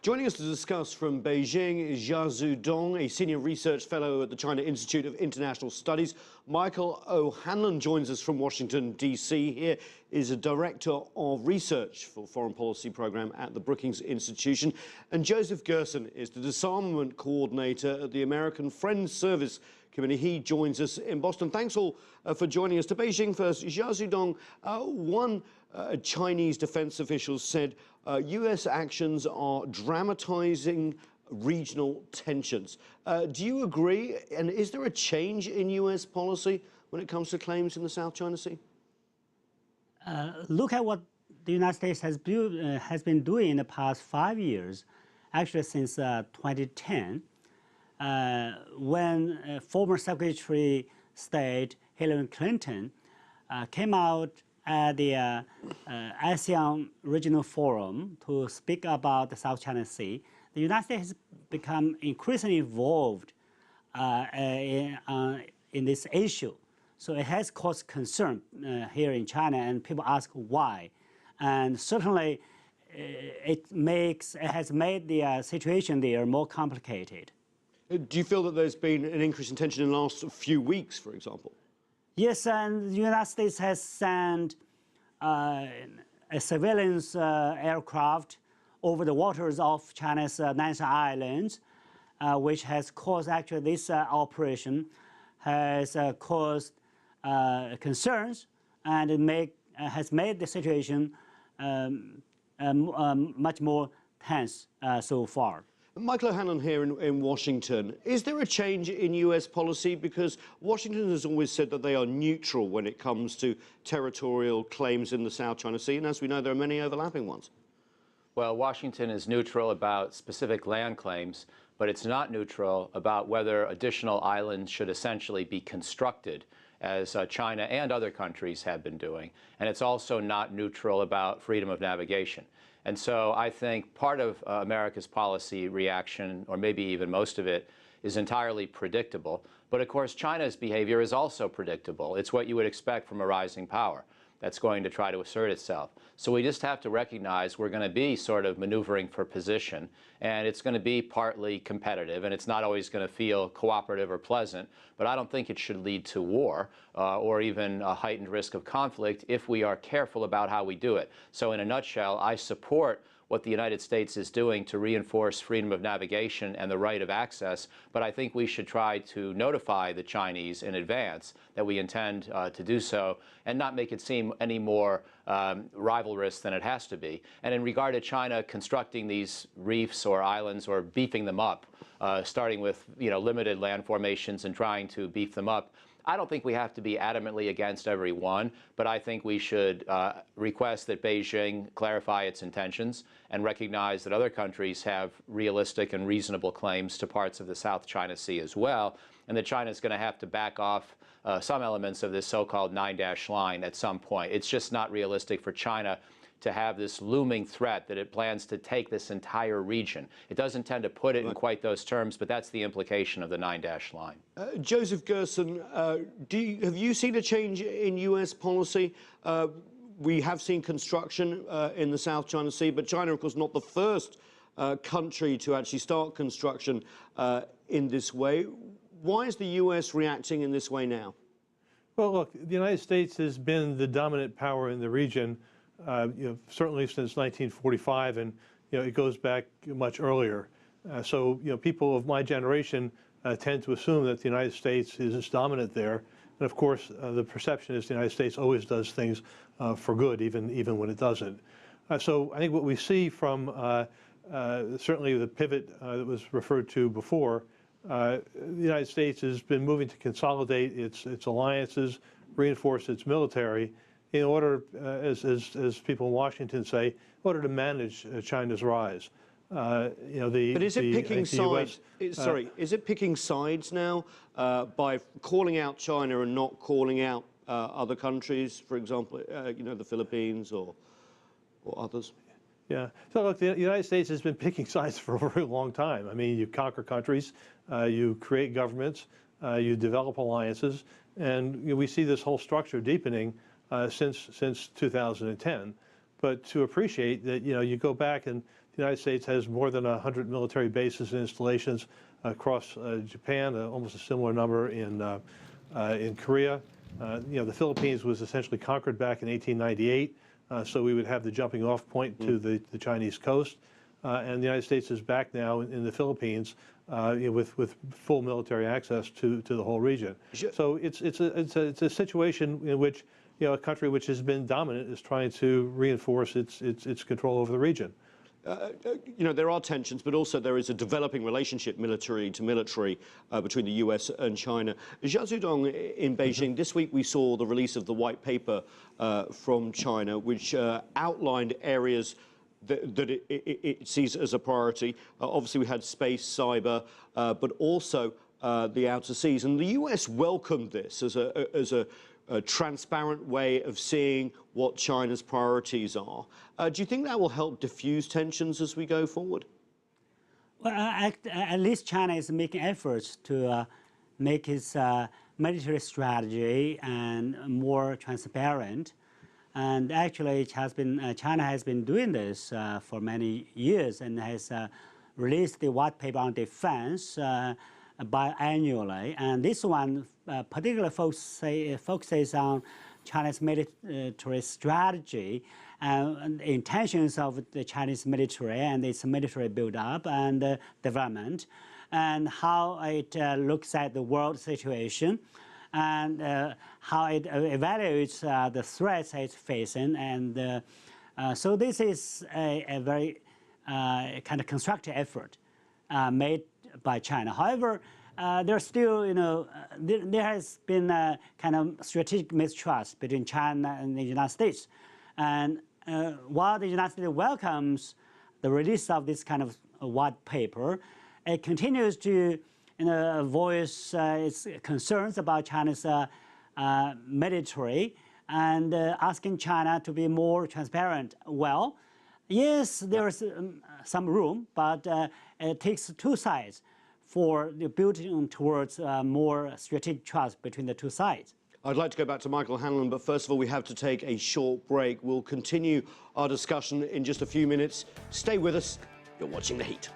Joining us to discuss from Beijing is Jia Xiudong, a senior research fellow at the China Institute of International Studies. MichaelHanlon joins us from Washington, D.C. Here is a director of research for foreign policy program at the Brookings Institution. And Joseph Gerson is the disarmament coordinator at the American Friends Service Committee. He joins us in Boston. Thanks all for joining us. To Beijing first, Jia Xiudong, one Chinese defense official said U.S. actions are dramatizing regional tensions. Do you agree? And is there a change in U.S. policy when it comes to claims in the South China Sea? Look at what the United States has been doing in the past 5 years, actually since 2010, when former Secretary of State Hillary Clinton came out at the ASEAN Regional Forum to speak about the South China Sea. The United States has become increasingly involved in this issue. So it has caused concern here in China, and people ask why. And certainly it has made the situation there more complicated. Do you feel that there's been an increase in tension in the last few weeks, for example? Yes, and the United States has sent a surveillance aircraft over the waters of China's Nansen Islands, which has caused actually this operation has caused concerns, and it has made the situation much more tense so far. MichaelHanlon here in Washington. Is there a change in U.S. policy? Because Washington has always said that they are neutral when it comes to territorial claims in the South China Sea, and as we know, there are many overlapping ones. Well, Washington is neutral about specific land claims, but it's not neutral about whether additional islands should essentially be constructed, as China and other countries have been doing. And it's also not neutral about freedom of navigation. And so I think part of America's policy reaction, or maybe even most of it, is entirely predictable. But of course, China's behavior is also predictable. It's what you would expect from a rising power that's going to try to assert itself. So we just have to recognize we're going to be sort of maneuvering for position, and it's going to be partly competitive, and it's not always going to feel cooperative or pleasant, but I don't think it should lead to war or even a heightened risk of conflict if we are careful about how we do it. So in a nutshell, I support what the United States is doing to reinforce freedom of navigation and the right of access, but I think we should try to notify the Chinese in advance that we intend to do so and not make it seem any more rivalrous than it has to be. And in regard to China constructing these reefs or islands or beefing them up, starting with limited land formations and trying to beef them up, I don't think we have to be adamantly against every one, but I think we should request that Beijing clarify its intentions and recognize that other countries have realistic and reasonable claims to parts of the South China Sea as well, and that China is going to have to back off some elements of this so-called 9-dash line at some point. It's just not realistic for China to have this looming threat that it plans to take this entire region. It doesn't tend to put it in quite those terms, but that's the implication of the 9-dash line. Joseph Gerson, have you seen a change in U.S. policy? We have seen construction in the South China Sea, but China, of course, not the first country to actually start construction in this way. Why is the U.S. reacting in this way now? Well, look, the United States has been the dominant power in the region certainly since 1945, and it goes back much earlier. So people of my generation tend to assume that the United States is dominant there, and of course the perception is the United States always does things for good, even when it doesn't. So I think what we see from certainly the pivot that was referred to before, the United States has been moving to consolidate its alliances, reinforce its military, in order, as people in Washington say, in order to manage China's rise. But is it picking sides? Is it picking sides now by calling out China and not calling out other countries, for example, the Philippines or others? Yeah. So look, the United States has been picking sides for a very long time. I mean, you conquer countries, you create governments, you develop alliances, and we see this whole structure deepening since 2010. But to appreciate that, you go back, and the United States has more than 100 military bases and installations across Japan, almost a similar number in Korea. The Philippines was essentially conquered back in 1898, so we would have the jumping off point to the Chinese coast. And the United States is back now in the Philippines with full military access to the whole region. So it's a situation in which a country which has been dominant is trying to reinforce its control over the region. There are tensions, but also there is a developing relationship, military to military, between the US and China. Jia Xiudong in Beijing, this week we saw the release of the white paper from China, which outlined areas that it sees as a priority. Obviously, we had space, cyber, but also the outer seas. And the US welcomed this as a transparent way of seeing what China's priorities are. Do you think that will help diffuse tensions as we go forward? Well, at least China is making efforts to make its military strategy and more transparent. And actually, China has been doing this for many years and has released the white paper on defense biannually. And this one particularly focuses on China's military strategy and the intentions of the Chinese military and its military build-up and development, and how it looks at the world situation, and how it evaluates the threats it's facing. And so this is a very kind of constructive effort made by China. However, there's still, there has been a kind of strategic mistrust between China and the United States. And while the United States welcomes the release of this kind of white paper, it continues to voice its concerns about China's military and asking China to be more transparent. Well, yes, there is some room, but it takes two sides for the building towards more strategic trust between the two sides. I'd like to go back to MichaelHanlon, but first of all, we have to take a short break. We'll continue our discussion in just a few minutes. Stay with us. You're watching The Heat.